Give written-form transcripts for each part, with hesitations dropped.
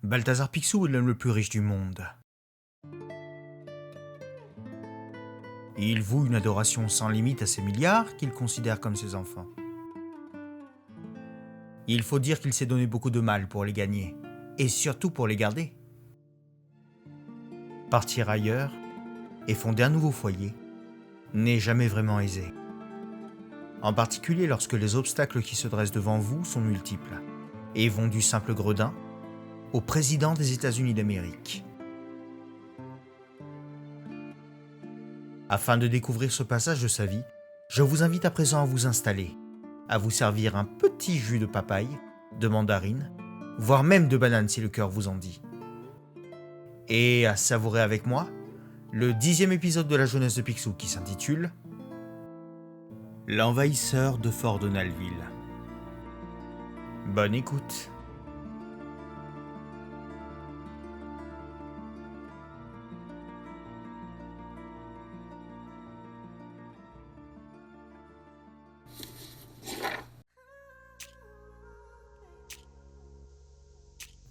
Balthazar Picsou est l'homme le plus riche du monde. Il voue une adoration sans limite à ses milliards qu'il considère comme ses enfants. Il faut dire qu'il s'est donné beaucoup de mal pour les gagner, et surtout pour les garder. Partir ailleurs et fonder un nouveau foyer n'est jamais vraiment aisé. En particulier lorsque les obstacles qui se dressent devant vous sont multiples, et vont du simple gredin au président des États-Unis d'Amérique. Afin de découvrir ce passage de sa vie, je vous invite à présent à vous installer, à vous servir un petit jus de papaye, de mandarine, voire même de banane si le cœur vous en dit. Et à savourer avec moi le 10e épisode de la jeunesse de Picsou qui s'intitule « L'envahisseur de Fort Donaldville ». Bonne écoute.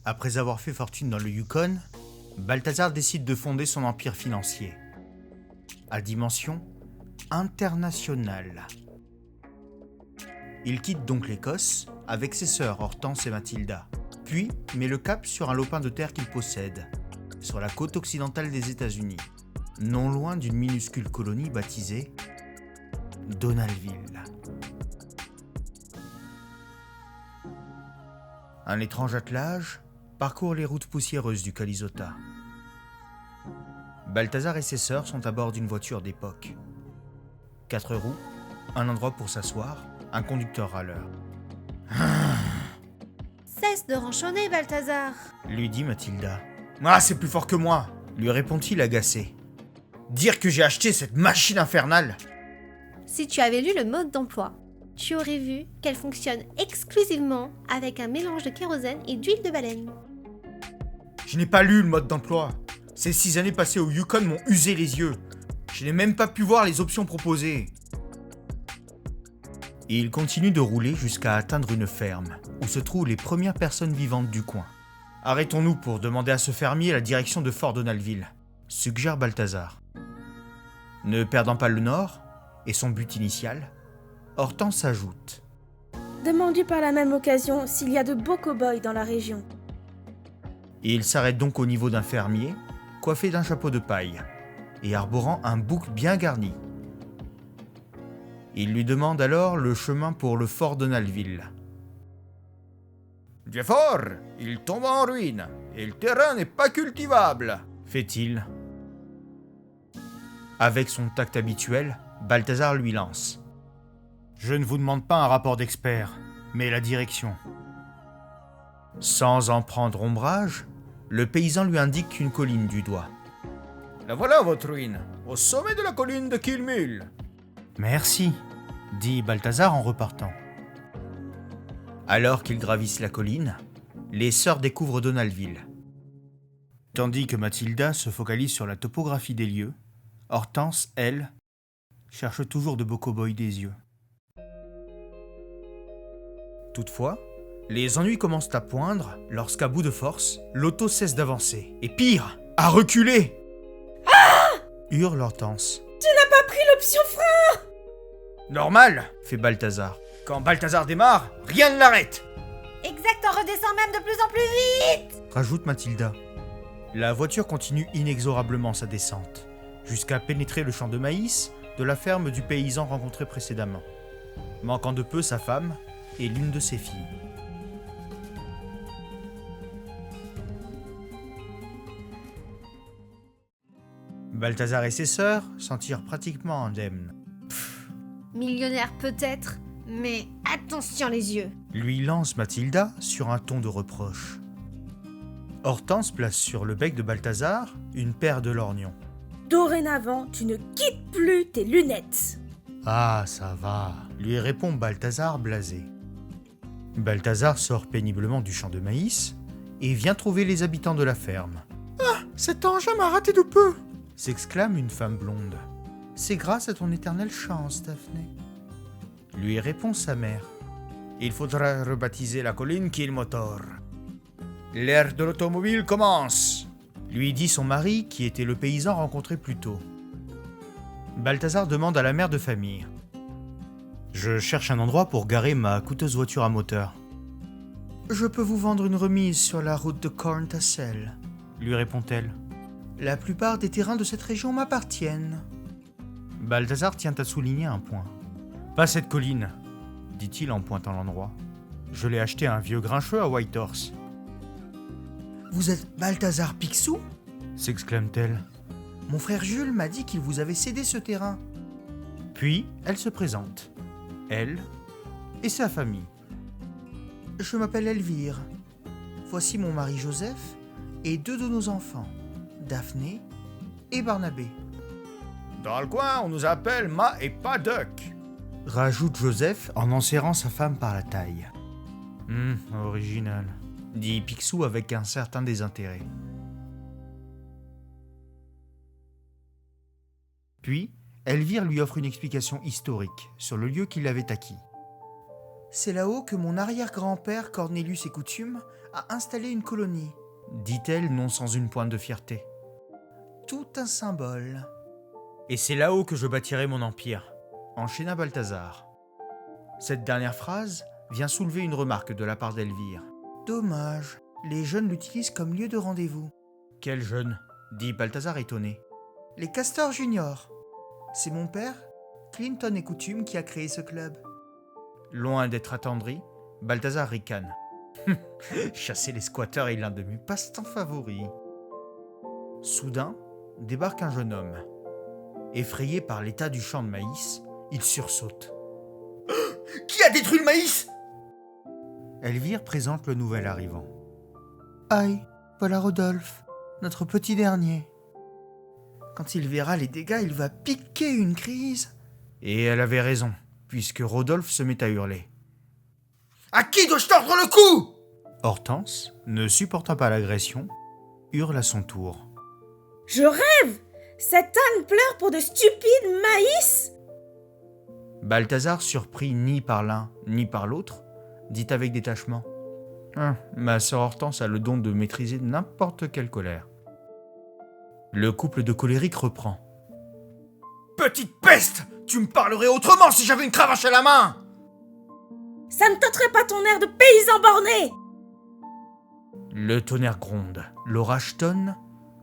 Après avoir fait fortune dans le Yukon, Balthazar décide de fonder son empire financier, à dimension internationale. Il quitte donc l'Écosse avec ses sœurs Hortense et Mathilda, puis met le cap sur un lopin de terre qu'il possède, sur la côte occidentale des États-Unis, non loin d'une minuscule colonie baptisée Donaldville. Un étrange attelage parcourt les routes poussiéreuses du Calisota. Balthazar et ses sœurs sont à bord d'une voiture d'époque. 4 roues, un endroit pour s'asseoir, un conducteur râleur. Cesse de ronchonner, Balthazar, Lui dit Mathilda. Ah, c'est plus fort que moi, lui répond-il agacé. Dire que j'ai acheté cette machine infernale. Si tu avais lu le mode d'emploi, tu aurais vu qu'elle fonctionne exclusivement avec un mélange de kérosène et d'huile de baleine. Je n'ai pas lu le mode d'emploi. Ces 6 années passées au Yukon m'ont usé les yeux. Je n'ai même pas pu voir les options proposées. Et il continue de rouler jusqu'à atteindre une ferme, où se trouvent les premières personnes vivantes du coin. Arrêtons-nous pour demander à ce fermier la direction de Fort Donaldville, suggère Balthazar. Ne perdant pas le nord, et son but initial, Hortense ajoute. Demande-lui par la même occasion s'il y a de beaux cow-boys dans la région. Et il s'arrête donc au niveau d'un fermier, coiffé d'un chapeau de paille, et arborant un bouc bien garni. Il lui demande alors le chemin pour le fort Donaldville. « Vieux fort, il tombe en ruine, et le terrain n'est pas cultivable », fait-il. Avec son tact habituel, Balthazar lui lance. « Je ne vous demande pas un rapport d'expert, mais la direction. » Sans en prendre ombrage, le paysan lui indique une colline du doigt. « La voilà votre ruine, au sommet de la colline de Kilmul. »« Merci, » dit Balthazar en repartant. Alors qu'ils gravissent la colline, les sœurs découvrent Donaldville. Tandis que Mathilda se focalise sur la topographie des lieux, Hortense, elle, cherche toujours de beaux cow-boys des yeux. Toutefois, les ennuis commencent à poindre lorsqu'à bout de force, l'auto cesse d'avancer. Et pire, à reculer. Hurle Hortense. Tu n'as pas pris l'option frein! Normal, fait Balthazar. Quand Balthazar démarre, rien ne l'arrête. Exact, on redescend même de plus en plus vite, Rajoute Mathilda. La voiture continue inexorablement sa descente, jusqu'à pénétrer le champ de maïs de la ferme du paysan rencontré précédemment, manquant de peu sa femme et l'une de ses filles. Balthazar et ses sœurs s'en tirent pratiquement indemnes. Millionnaire peut-être, mais attention les yeux. Lui lance Mathilda sur un ton de reproche. Hortense place sur le bec de Balthazar une paire de lorgnons. Dorénavant, tu ne quittes plus tes lunettes. Ah, ça va, lui répond Balthazar blasé. Balthazar sort péniblement du champ de maïs et vient trouver les habitants de la ferme. Ah, cet engin m'a raté de peu, s'exclame une femme blonde. C'est grâce à ton éternelle chance, Daphné. Lui répond sa mère. Il faudra rebaptiser la colline Kilmotor. L'ère de l'automobile commence, lui dit son mari qui était le paysan rencontré plus tôt. Balthazar demande à la mère de famille. Je cherche un endroit pour garer ma coûteuse voiture à moteur. Je peux vous vendre une remise sur la route de Corntassel, lui répond-elle. La plupart des terrains de cette région m'appartiennent. Balthazar tient à souligner un point. Pas cette colline, dit-il en pointant l'endroit. Je l'ai acheté à un vieux grincheux à Whitehorse. Vous êtes Balthazar Picsou ? S'exclame-t-elle. Mon frère Jules m'a dit qu'il vous avait cédé ce terrain. Puis, elle se présente. Elle et sa famille. Je m'appelle Elvire. Voici mon mari Joseph et 2 de nos enfants, Daphné et Barnabé. Dans le coin, on nous appelle Ma et Paddock, rajoute Joseph en enserrant sa femme par la taille. Original, dit Picsou avec un certain désintérêt. Puis, Elvire lui offre une explication historique sur le lieu qui l'avait acquis. C'est là-haut que mon arrière-grand-père Cornelius et Coutume a installé une colonie, dit-elle non sans une pointe de fierté. Tout un symbole. Et c'est là-haut que je bâtirai mon empire, enchaîna Balthazar. Cette dernière phrase vient soulever une remarque de la part d'Elvire. Dommage, les jeunes l'utilisent comme lieu de rendez-vous. Quels jeunes ? Dit Balthazar étonné. Les Castors Juniors. C'est mon père, Clinton et Coutume, qui a créé ce club. Loin d'être attendri, Balthazar ricane. Chasser les squatteurs est l'un de mes passe-temps favoris. Soudain, débarque un jeune homme. Effrayé par l'état du champ de maïs, il sursaute. Qui a détruit le maïs ? Elvire présente le nouvel arrivant. Aïe, voilà Rodolphe, notre petit dernier. Quand il verra les dégâts, il va piquer une crise. Et elle avait raison, puisque Rodolphe se met à hurler. À qui dois-je tordre le cou ? Hortense, ne supportant pas l'agression, hurle à son tour. Je rêve! Cette âne pleure pour de stupides maïs! Balthazar, surpris ni par l'un ni par l'autre, dit avec détachement. Ma sœur Hortense a le don de maîtriser n'importe quelle colère. Le couple de colériques reprend. Petite peste! Tu me parlerais autrement si j'avais une cravache à la main! Ça ne t'ôterait pas ton air de paysan borné! Le tonnerre gronde, l'orage tonne,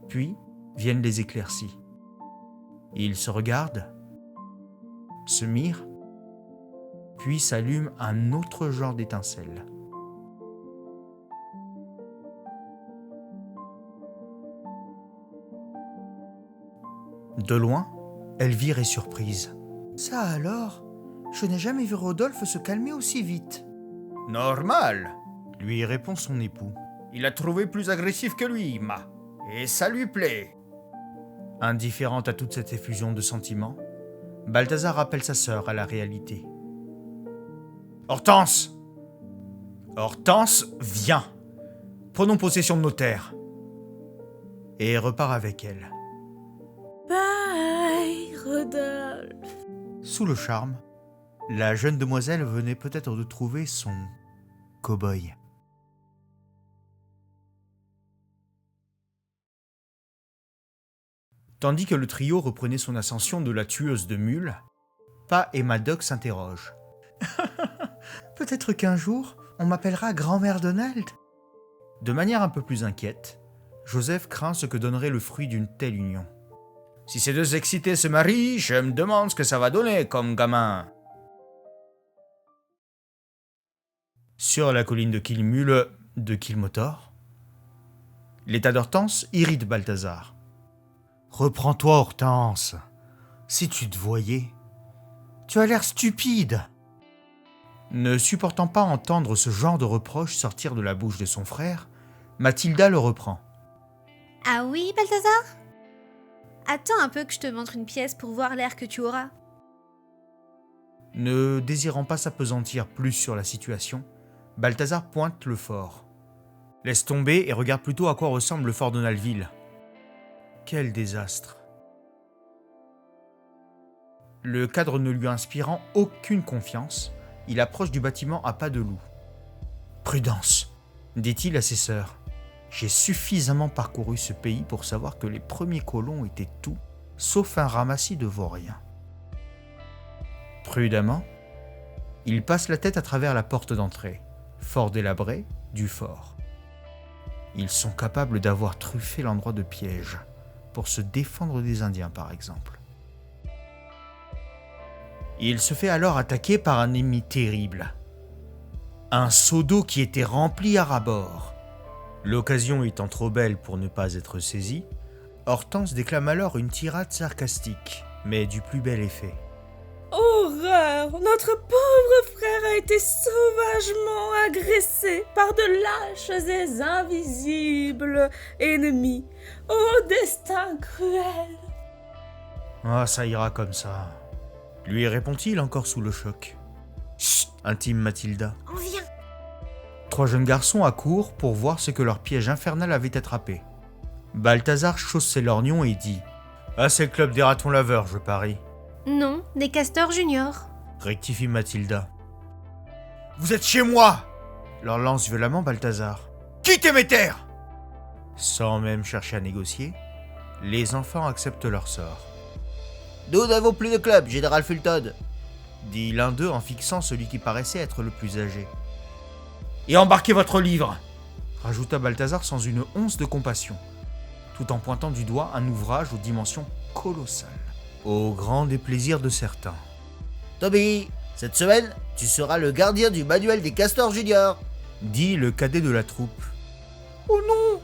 puis viennent les éclaircies. Ils se regardent, se mirent, puis s'allume un autre genre d'étincelle. De loin, Elvire est surprise. Ça alors, je n'ai jamais vu Rodolphe se calmer aussi vite. Normal, lui répond son époux. Il a trouvé plus agressif que lui, Ma, et ça lui plaît. Indifférente à toute cette effusion de sentiments, Balthazar rappelle sa sœur à la réalité. Hortense! Hortense, viens! Prenons possession de nos terres. Et repart avec elle. Bye, Rodolphe. Sous le charme, la jeune demoiselle venait peut-être de trouver son cow-boy. Tandis que le trio reprenait son ascension de la tueuse de mules, Pa et Maddox s'interrogent. Peut-être qu'un jour, on m'appellera grand-mère Donald. De manière un peu plus inquiète, Joseph craint ce que donnerait le fruit d'une telle union. Si ces deux excités se marient, je me demande ce que ça va donner comme gamin. Sur la colline de Kilmotor, l'état d'Hortense irrite Balthazar. Reprends-toi, Hortense. Si tu te voyais, tu as l'air stupide. Ne supportant pas entendre ce genre de reproche sortir de la bouche de son frère, Mathilda le reprend. Ah oui, Balthazar ? Attends un peu que je te montre une pièce pour voir l'air que tu auras. Ne désirant pas s'appesantir plus sur la situation, Balthazar pointe le fort. Laisse tomber et regarde plutôt à quoi ressemble le fort de Nalville. Quel désastre! Le cadre ne lui inspirant aucune confiance, il approche du bâtiment à pas de loup. « Prudence !» dit-il à ses sœurs. J'ai suffisamment parcouru ce pays pour savoir que les premiers colons étaient tout, sauf un ramassis de vauriens. Prudemment, ils passent la tête à travers la porte d'entrée, fort délabrée, du fort. Ils sont capables d'avoir truffé l'endroit de piège, pour se défendre des Indiens par exemple. Il se fait alors attaquer par un ennemi terrible. Un seau d'eau qui était rempli à ras-bord. L'occasion étant trop belle pour ne pas être saisie, Hortense déclame alors une tirade sarcastique, mais du plus bel effet. Horreur! Notre pauvre frère a été sauvagement agressé par de lâches et invisibles ennemis. Ô destin cruel! Ah, ça ira comme ça. Lui répond-il encore sous le choc. Chut, intime Mathilda. On vient. 3 jeunes garçons accourent pour voir ce que leur piège infernal avait attrapé. Balthazar chausse ses lorgnons et dit « Ah, c'est le club des ratons laveurs, je parie. » Non, des castors juniors. Rectifie Mathilda. « Vous êtes chez moi !» leur lance violemment Balthazar. « Quittez mes terres !» Sans même chercher à négocier, les enfants acceptent leur sort. « Nous n'avons plus de club, Général Fulton !» dit l'un d'eux en fixant celui qui paraissait être le plus âgé. « Et embarquez votre livre !» rajouta Balthazar sans une once de compassion, tout en pointant du doigt un ouvrage aux dimensions colossales, au grand déplaisir de certains. « Toby, cette semaine, tu seras le gardien du manuel des castors juniors !» dit le cadet de la troupe. « Oh non !»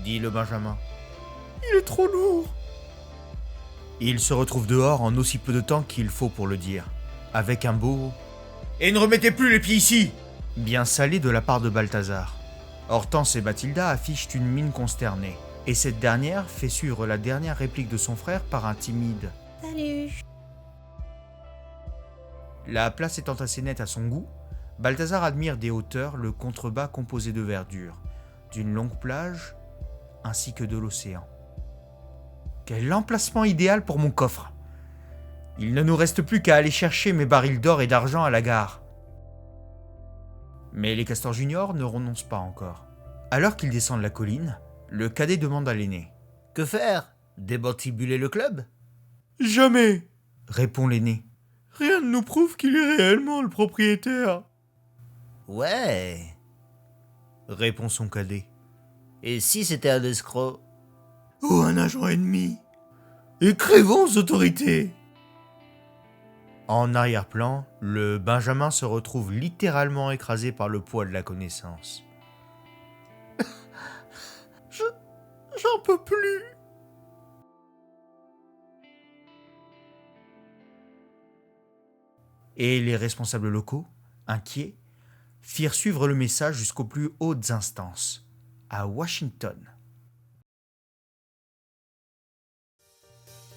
dit le Benjamin. « Il est trop lourd !» Il se retrouve dehors en aussi peu de temps qu'il faut pour le dire, avec un beau « Et ne remettez plus les pieds ici !» bien salé de la part de Balthazar. Hortense et Mathilda affichent une mine consternée, et cette dernière fait suivre la dernière réplique de son frère par un timide « Salut !» La place étant assez nette à son goût, Balthazar admire des hauteurs le contrebas composé de verdure, d'une longue plage, ainsi que de l'océan. Quel emplacement idéal pour mon coffre! Il ne nous reste plus qu'à aller chercher mes barils d'or et d'argent à la gare. Mais les castors juniors ne renoncent pas encore. Alors qu'ils descendent la colline, le cadet demande à l'aîné. « Que faire? Démantibuler le club ?»« Jamais !» répond l'aîné. « Rien ne nous prouve qu'il est réellement le propriétaire. »« Ouais !» répond son cadet. « Et si c'était un escroc ?»« Ou un agent ennemi ?» Écrivons aux autorités. En arrière-plan, le Benjamin se retrouve littéralement écrasé par le poids de la connaissance. J'en peux plus. Et les responsables locaux, inquiets, firent suivre le message jusqu'aux plus hautes instances, à Washington.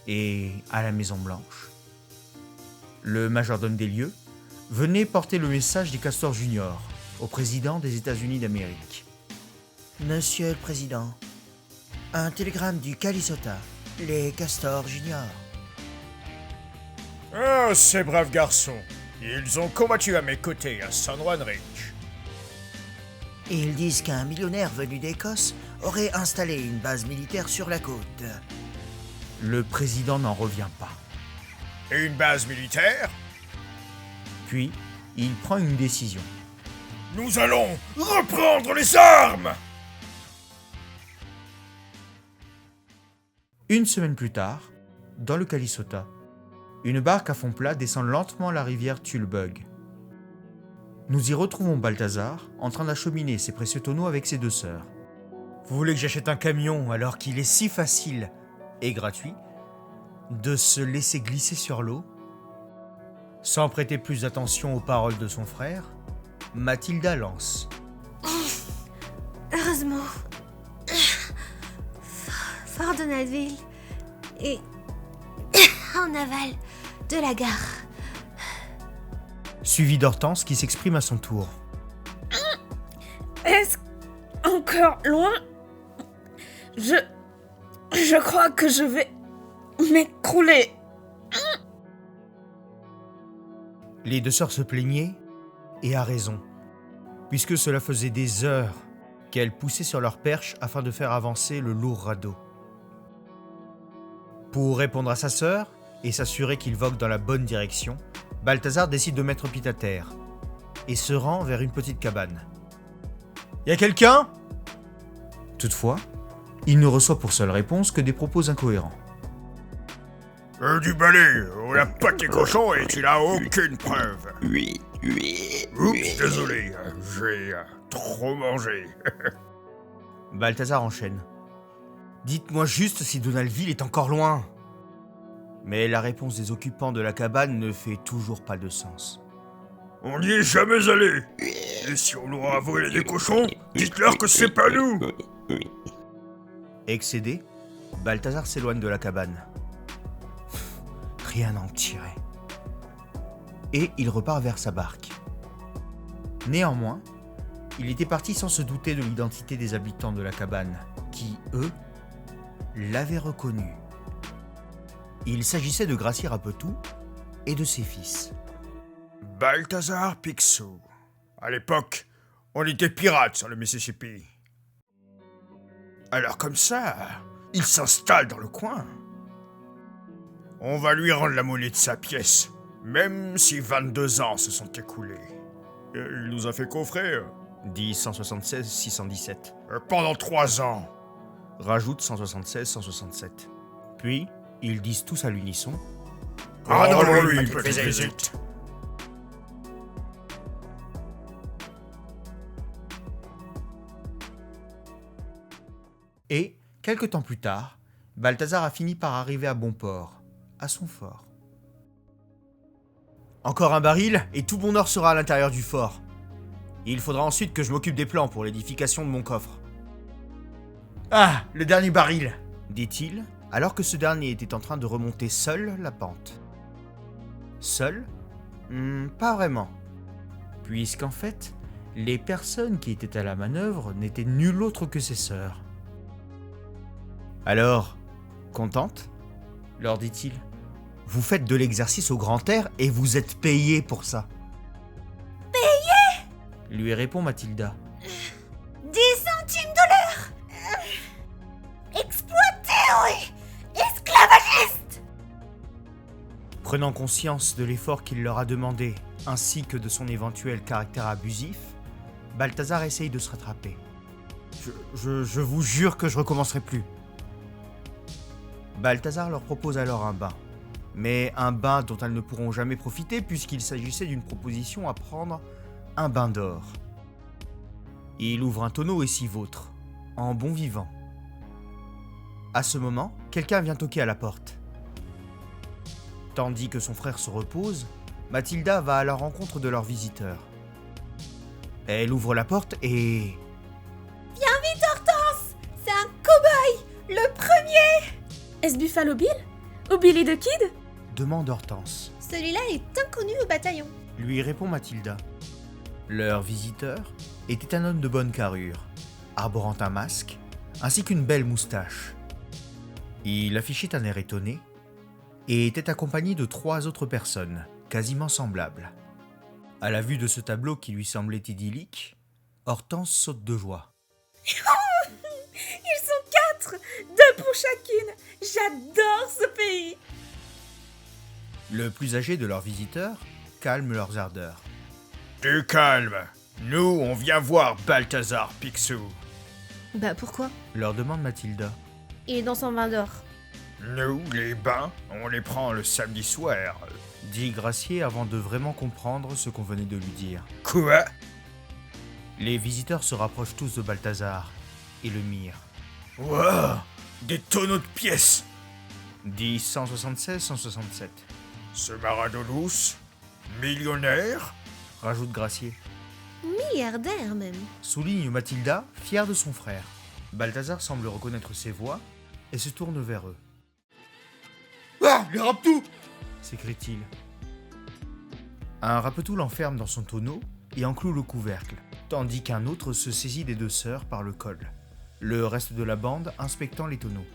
Et à la Maison-Blanche, le majordome des lieux venait porter le message des castors juniors au président des États-Unis d'Amérique. Monsieur le Président, un télégramme du Calisota, les castors juniors. Ah, ces braves garçons, ils ont combattu à mes côtés à San Juan Ridge. Ils disent qu'un millionnaire venu d'Écosse aurait installé une base militaire sur la côte. Le président n'en revient pas. Une base militaire? Puis, il prend une décision. Nous allons reprendre les armes! Une semaine plus tard, dans le Calisota, une barque à fond plat descend lentement la rivière Tulbug. Nous y retrouvons Balthazar en train d'acheminer ses précieux tonneaux avec ses 2 sœurs. Vous voulez que j'achète un camion alors qu'il est si facile et gratuit de se laisser glisser sur l'eau? Sans prêter plus d'attention aux paroles de son frère, Mathilda lance. Heureusement. Fort Donaldville et en aval de la gare. Suivi d'Hortense qui s'exprime à son tour. Est-ce encore loin? Je crois que je vais m'écrouler. Les 2 sœurs se plaignaient, et à raison, puisque cela faisait des heures qu'elles poussaient sur leur perche afin de faire avancer le lourd radeau. Pour répondre à sa sœur et s'assurer qu'il vogue dans la bonne direction, Balthazar décide de mettre pied à terre et se rend vers une petite cabane. « Y a quelqu'un ?» Toutefois, il ne reçoit pour seule réponse que des propos incohérents. Du balai, on n'a pas tes cochons et tu n'as aucune preuve. Oups, désolé, j'ai trop mangé. Balthazar enchaîne. « Dites-moi juste si Donaldville est encore loin !» Mais la réponse des occupants de la cabane ne fait toujours pas de sens. On n'y est jamais allé. Et si on leur a volé des cochons, dites-leur que c'est pas nous. Excédé, Balthazar s'éloigne de la cabane. Rien à en tirer. Et il repart vers sa barque. Néanmoins, il était parti sans se douter de l'identité des habitants de la cabane, qui, eux, l'avaient reconnu. Il s'agissait de Gracier Rapetou et de ses fils. Balthazar Picsou. À l'époque, on était pirates sur le Mississippi. Alors comme ça, il s'installe dans le coin. On va lui rendre la monnaie de sa pièce, même si 22 ans se sont écoulés. Il nous a fait coffrer, Dit 176-617. Pendant 3 ans. Rajoute 176-167. Puis, ils disent tous à l'unisson. Rendons-lui une petite visite. Et, quelque temps plus tard, Balthazar a fini par arriver à bon port, à son fort. Encore un baril, et tout mon or sera à l'intérieur du fort. Il faudra ensuite que je m'occupe des plans pour l'édification de mon coffre. Ah, le dernier baril, dit-il, alors que ce dernier était en train de remonter seul la pente. Seul ? Pas vraiment. Puisqu'en fait, les personnes qui étaient à la manœuvre n'étaient nul autre que ses sœurs. Alors, contente ? Leur dit-il. Vous faites de l'exercice au grand air et vous êtes payé pour ça. Payé ? Lui répond Mathilda. 10 centimes de l'heure. Exploité, oui. Esclavagiste. Prenant conscience de l'effort qu'il leur a demandé, ainsi que de son éventuel caractère abusif, Balthazar essaye de se rattraper. Je vous jure que je recommencerai plus. Balthazar leur propose alors un bain. Mais un bain dont elles ne pourront jamais profiter puisqu'il s'agissait d'une proposition à prendre un bain d'or. Il ouvre un tonneau et s'y vautre, en bon vivant. À ce moment, quelqu'un vient toquer à la porte. Tandis que son frère se repose, Mathilda va à la rencontre de leur visiteur. Elle ouvre la porte et... Viens vite, Hortense. C'est un cow-boy, le premier. Est-ce Buffalo Bill? Ou Billy the Kid? demande Hortense. Celui-là est inconnu au bataillon. Lui répond Mathilda. Leur visiteur était un homme de bonne carrure, arborant un masque, ainsi qu'une belle moustache. Il affichait un air étonné et était accompagné de 3 autres personnes, quasiment semblables. À la vue de ce tableau qui lui semblait idyllique, Hortense saute de joie. Ils sont 4, 2 pour chacune. J'adore ce pays. Le plus âgé de leurs visiteurs calme leurs ardeurs. Du calme. Nous, on vient voir Balthazar Picsou. Bah pourquoi? Leur demande Mathilda. Il est dans son vin d'or. Nous, les bains, on les prend le samedi soir. Dit Gracier avant de vraiment comprendre ce qu'on venait de lui dire. Quoi? Les visiteurs se rapprochent tous de Balthazar et le mirent. Wow! Des tonneaux de pièces! Dit 176-167. Ce Maradonous? Millionnaire? Rajoute Gracier. Milliardaire même. Souligne Mathilda, fière de son frère. Balthazar semble reconnaître ses voix et se tourne vers eux. Ah! Les Rapetou! S'écrie-t-il. Un Rapetou l'enferme dans son tonneau et en cloue le couvercle, tandis qu'un autre se saisit des 2 sœurs par le col, le reste de la bande inspectant les tonneaux.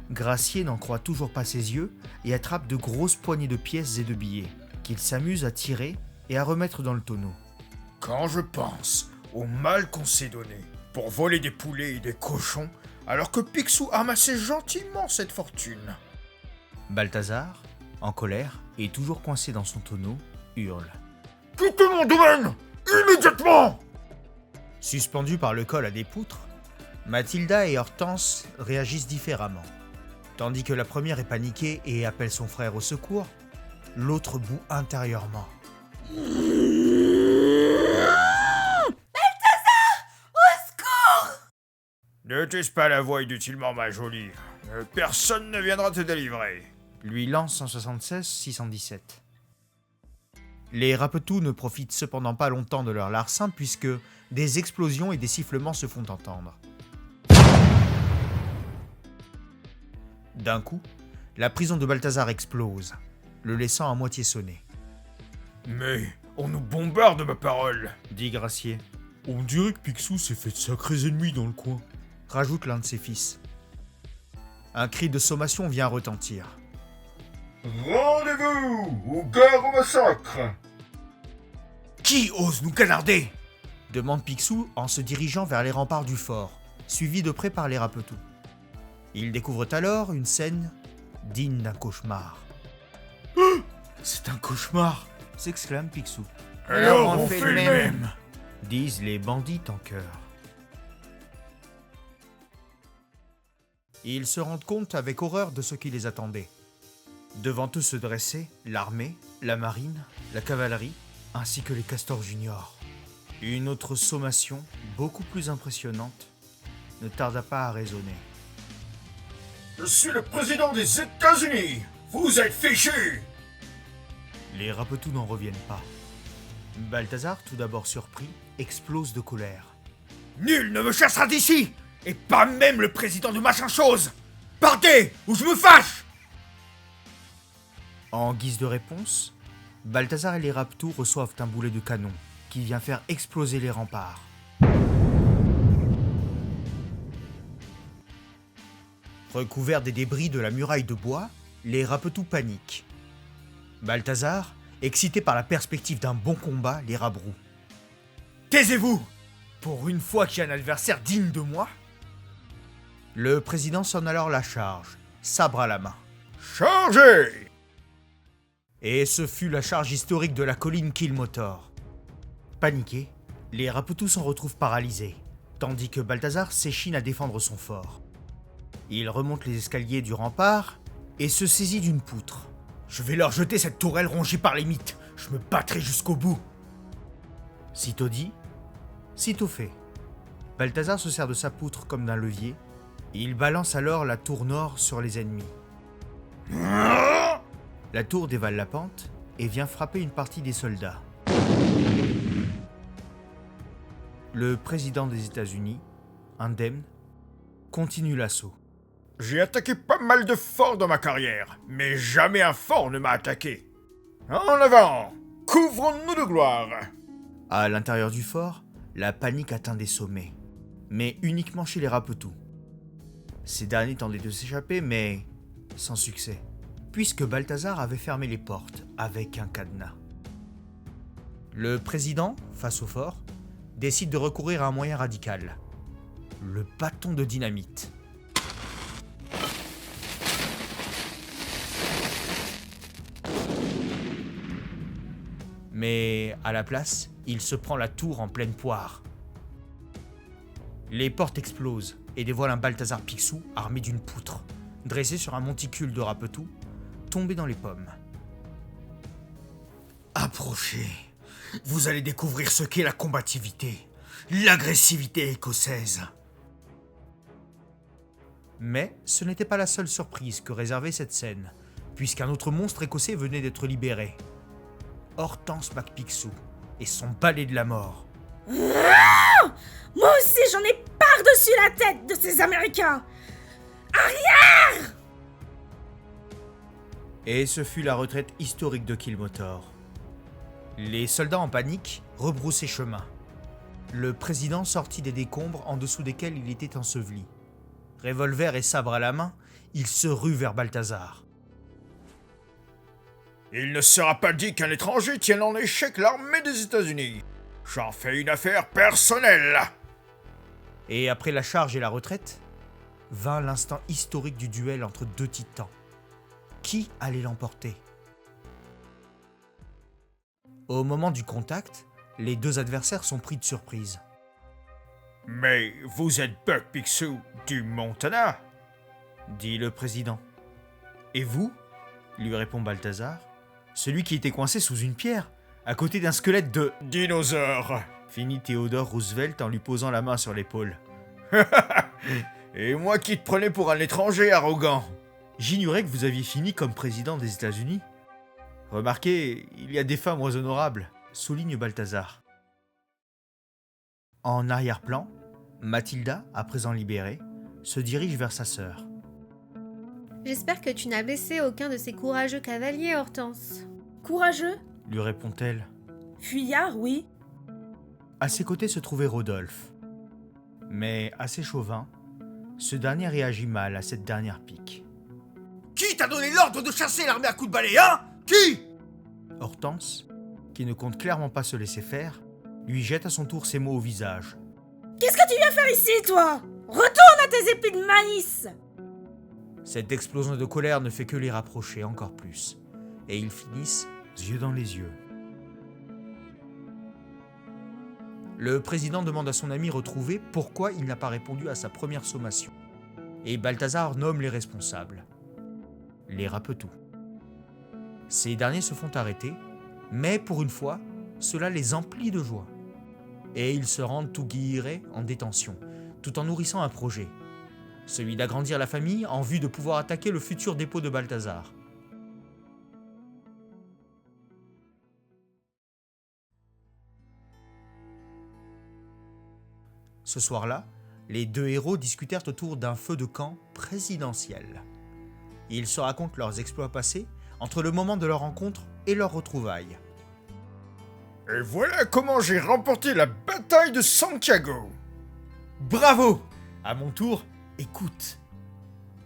Gracier n'en croit toujours pas ses yeux et attrape de grosses poignées de pièces et de billets, qu'il s'amuse à tirer et à remettre dans le tonneau. Quand je pense au mal qu'on s'est donné, pour voler des poulets et des cochons, alors que Picsou amassait gentiment cette fortune. Balthazar, en colère et toujours coincé dans son tonneau, hurle. Quittez mon domaine, immédiatement! Suspendus par le col à des poutres, Mathilda et Hortense réagissent différemment. Tandis que la première est paniquée et appelle son frère au secours, l'autre bout intérieurement. Ne t'use pas la voix inutilement, ma jolie. Personne ne viendra te délivrer. Lui lance 176 617. Les Rapetous ne profitent cependant pas longtemps de leur larcin puisque des explosions et des sifflements se font entendre. D'un coup, la prison de Balthazar explose, le laissant à moitié sonné. Mais on nous bombarde, ma parole, Dit Gracier, On dirait que Picsou s'est fait de sacrés ennemis dans le coin. rajoute l'un de ses fils. Un cri de sommation vient retentir. Rendez-vous ou gare au massacre. Qui ose nous canarder ? Demande Picsou en se dirigeant vers les remparts du fort, suivi de près par les Rapetous. Ils découvrent alors une scène digne d'un cauchemar. C'est un cauchemar. S'exclame Picsou. Alors on fait le même. Disent les bandits en chœur. Ils se rendent compte avec horreur de ce qui les attendait. Devant eux se dressait l'armée, la marine, la cavalerie, ainsi que les castors juniors. Une autre sommation, beaucoup plus impressionnante, ne tarda pas à résonner. Je suis le président des États-Unis. Vous êtes fichus. Les Rapetous n'en reviennent pas. Balthazar, tout d'abord surpris, explose de colère. Nul ne me chassera d'ici. Et pas même le président de machin chose. Partez ou je me fâche. En guise de réponse, Balthazar et les Rapetous reçoivent un boulet de canon qui vient faire exploser les remparts. Recouverts des débris de la muraille de bois, les Rapetous paniquent. Balthazar, excité par la perspective d'un bon combat, les rabroue. Taisez-vous! Pour une fois qu'il y a un adversaire digne de moi? Le président sonne alors la charge, sabre à la main. Chargez. Et ce fut la charge historique de la colline Killmotor. Paniqués, les Rapetous s'en retrouvent paralysés, tandis que Balthazar s'échine à défendre son fort. Il remonte les escaliers du rempart et se saisit d'une poutre. Je vais leur jeter cette tourelle rongée par les mythes, je me battrai jusqu'au bout. Sitôt dit, sitôt fait. Balthazar se sert de sa poutre comme d'un levier, et il balance alors la tour nord sur les ennemis. La tour dévale la pente et vient frapper une partie des soldats. Le président des États-Unis, indemne, continue l'assaut. J'ai attaqué pas mal de forts dans ma carrière, mais jamais un fort ne m'a attaqué. En avant, couvrons-nous de gloire. À l'intérieur du fort, la panique atteint des sommets, mais uniquement chez les Rapetous. Ces derniers tendaient de s'échapper, mais sans succès, puisque Balthazar avait fermé les portes avec un cadenas. Le président, face au fort, décide de recourir à un moyen radical, le bâton de dynamite. Mais à la place, il se prend la tour en pleine poire. Les portes explosent et dévoilent un Balthazar Picsou armé d'une poutre, dressé sur un monticule de Rapetous, tombé dans les pommes. Approchez, vous allez découvrir ce qu'est la combativité, l'agressivité écossaise. Mais ce n'était pas la seule surprise que réservait cette scène, puisqu'un autre monstre écossais venait d'être libéré. Hortense McPicsou et son balai de la mort. Moi aussi, j'en ai par-dessus la tête de ces Américains. Et ce fut la retraite historique de Killmotor. Les soldats en panique rebroussaient chemin. Le président sortit des décombres en dessous desquels il était enseveli. Revolver et sabre à la main, il se rue vers Balthazar. Il ne sera pas dit qu'un étranger tienne en échec l'armée des États-Unis. J'en fais une affaire personnelle. Et après la charge et la retraite, vint l'instant historique du duel entre deux titans. Qui allait l'emporter? Au moment du contact, les deux adversaires sont pris de surprise. « Mais vous êtes Buck Picsou du Montana ?» dit le président. « Et vous ?» lui répond Balthazar, celui qui était coincé sous une pierre, à côté d'un squelette de « Dinosaure !» finit Theodore Roosevelt en lui posant la main sur l'épaule. « Et moi qui te prenais pour un étranger arrogant !» J'ignorais que vous aviez fini comme président des États-Unis. Remarquez, il y a des femmes moins honorables, souligne Balthazar. En arrière-plan, Mathilda, à présent libérée, se dirige vers sa sœur. J'espère que tu n'as blessé aucun de ces courageux cavaliers, Hortense. Courageux? Lui répond-elle. Fuyard, oui. À ses côtés se trouvait Rodolphe. Mais, assez chauvin, ce dernier réagit mal à cette dernière pique. « Qui t'a donné l'ordre de chasser l'armée à coups de balai, hein? Qui ?» Hortense, qui ne compte clairement pas se laisser faire, lui jette à son tour ses mots au visage. Qu'est-ce que tu viens faire ici, toi? Retourne à tes épis de maïs! Cette explosion de colère ne fait que les rapprocher encore plus, et ils finissent yeux dans les yeux. Le président demande à son ami retrouvé pourquoi il n'a pas répondu à sa première sommation, et Balthazar nomme les responsables. Les Rapetou. Ces derniers se font arrêter, mais pour une fois, cela les emplit de joie. Et ils se rendent tout guillerets en détention, tout en nourrissant un projet, celui d'agrandir la famille en vue de pouvoir attaquer le futur dépôt de Balthazar. Ce soir-là, les deux héros discutèrent autour d'un feu de camp présidentiel. Ils se racontent leurs exploits passés entre le moment de leur rencontre et leur retrouvailles. Et voilà comment j'ai remporté la bataille de Santiago. Bravo! À mon tour, écoute.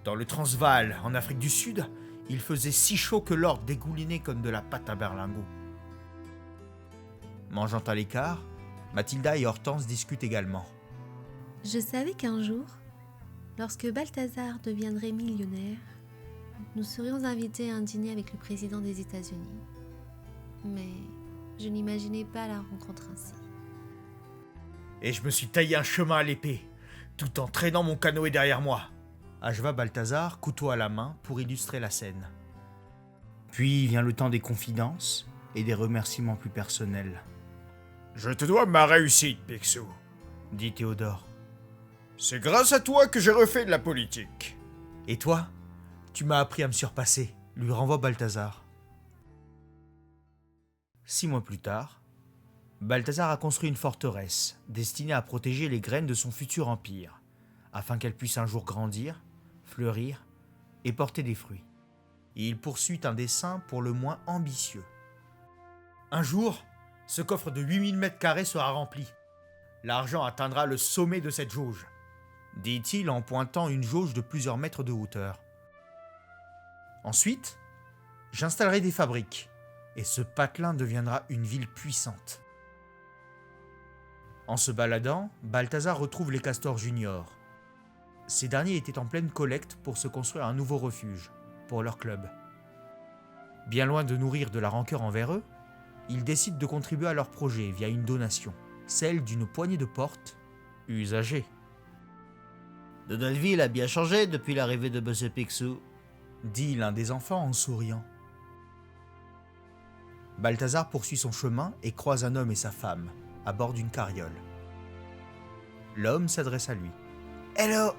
Dans le Transvaal, en Afrique du Sud, il faisait si chaud que l'or dégoulinait comme de la pâte à berlingot. Mangeant à l'écart, Mathilda et Hortense discutent également. Je savais qu'un jour, lorsque Balthazar deviendrait millionnaire, nous serions invités à un dîner avec le président des États-Unis. Mais je n'imaginais pas la rencontre ainsi. Et je me suis taillé un chemin à l'épée, tout en traînant mon canoë derrière moi, acheva Balthazar, couteau à la main, pour illustrer la scène. Puis vient le temps des confidences et des remerciements plus personnels. « Je te dois ma réussite, Picsou. » dit Théodore. « C'est grâce à toi que j'ai refait de la politique. » « Et toi, tu m'as appris à me surpasser, » lui renvoie Balthazar. 6 mois plus tard, Balthazar a construit une forteresse destinée à protéger les graines de son futur empire, afin qu'elles puissent un jour grandir, fleurir et porter des fruits. Et il poursuit un dessein pour le moins ambitieux. Un jour, ce coffre de 8000 mètres carrés sera rempli. L'argent atteindra le sommet de cette jauge, dit-il en pointant une jauge de plusieurs mètres de hauteur. Ensuite, j'installerai des fabriques, et ce patelin deviendra une ville puissante. En se baladant, Balthazar retrouve les Castors Juniors. Ces derniers étaient en pleine collecte pour se construire un nouveau refuge, pour leur club. Bien loin de nourrir de la rancœur envers eux, ils décident de contribuer à leur projet via une donation, celle d'une poignée de porte usagée. De notre ville a bien changé depuis l'arrivée de Monsieur Picsou, dit l'un des enfants en souriant. Balthazar poursuit son chemin et croise un homme et sa femme, à bord d'une carriole. L'homme s'adresse à lui. « Hello!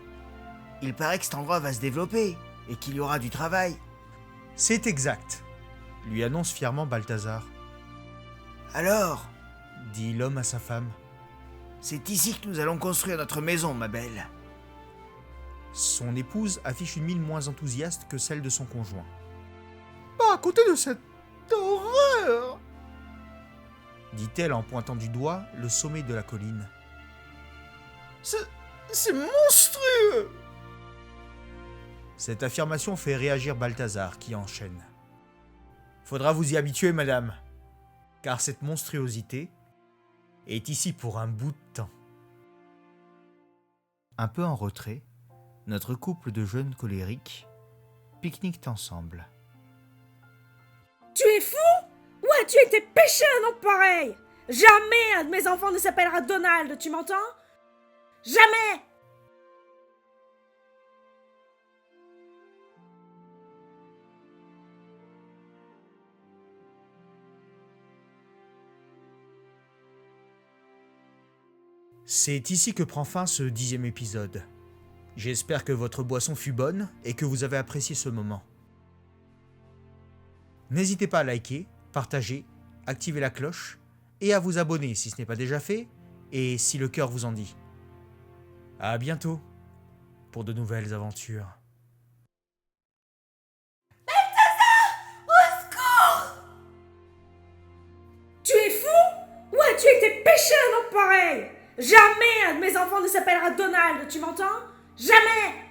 Il paraît que cet endroit va se développer et qu'il y aura du travail. »« C'est exact, lui annonce fièrement Balthazar. Alors, dit l'homme à sa femme. C'est ici que nous allons construire notre maison, ma belle. » Son épouse affiche une mine moins enthousiaste que celle de son conjoint. Pas à côté de cette horreur, dit-elle en pointant du doigt le sommet de la colline. C'est monstrueux! Cette affirmation fait réagir Balthazar qui enchaîne. Faudra vous y habituer, madame, car cette monstruosité est ici pour un bout de temps. Un peu en retrait, notre couple de jeunes colériques pique-niquent ensemble. Tu es fou? Où as-tu été pêcher un nom pareil? Jamais un de mes enfants ne s'appellera Donald, tu m'entends? Jamais! C'est ici que prend fin ce 10e épisode. J'espère que votre boisson fut bonne et que vous avez apprécié ce moment. N'hésitez pas à liker, partager, activer la cloche et à vous abonner si ce n'est pas déjà fait et si le cœur vous en dit. À bientôt pour de nouvelles aventures. Tu es fou? Où as-tu été pêcher un nom pareil? Jamais un de mes enfants ne s'appellera Donald, tu m'entends? Jamais!